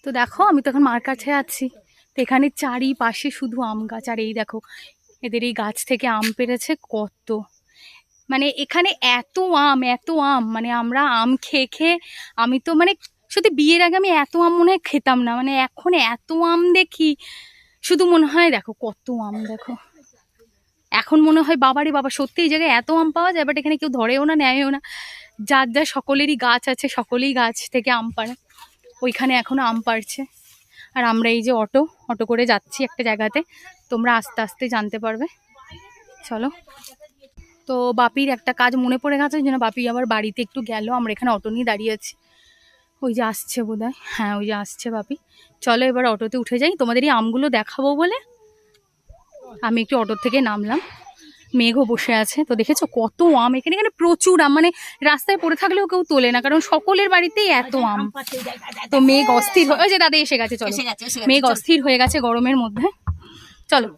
তো দেখো আমি তো এখন মার কাছে আছি, তো এখানে চারিপাশে শুধু আম গাছ। আর এই দেখো এদের এই গাছ থেকে আম পেড়েছে কত, মানে এখানে এত আম এত আম, মানে আমরা আম খেয়ে খেয়ে, আমি তো মানে সত্যি বিয়ের আগে আমি এত আম মনে হয় খেতাম না, মানে এখন এত আম দেখি শুধু মনে হয় দেখো কত আম দেখো। এখন মনে হয় বাবারে বাবা, সত্যি এই জায়গায় এত আম পাওয়া যায়, বাট এখানে কেউ ধরেও না নেয়ও না। যার যার সকলেরই গাছ আছে, সকলেই গাছ থেকে আম পাড়ে, ওইখানে এখনো আম পাড়ছে। আর আমরা এই যে অটো করে যাচ্ছি একটা জায়গাতে, তোমরা আস্তে আস্তে জানতে পারবে। চলো। তো বাপির একটা কাজ মনে পড়ে গেছে, যেন বাপি আবার বাড়িতে একটু গেল, আমরা এখানে অটো নিয়ে দাঁড়িয়ে আছি। ওই যে আসছে বোধহয়, হ্যাঁ ওই যে আসছে বাপি। চলো এবার অটোতে উঠে যাই, তোমাদের এই আমগুলো দেখাবো বলে আমি একটু অটো থেকে নামলাম। মেঘও বসে আছে, তো দেখেছো কত আম এখানে, এখানে প্রচুর আম, মানে রাস্তায় পড়ে থাকলেও কেউ তোলে না, কারণ সকলের বাড়িতেই এত আম। তো মেঘ অস্থির হয়ে, ওই যে দাদা এসে গেছে, চলো। মেঘ অস্থির হয়ে গেছে গরমের মধ্যে, চলো।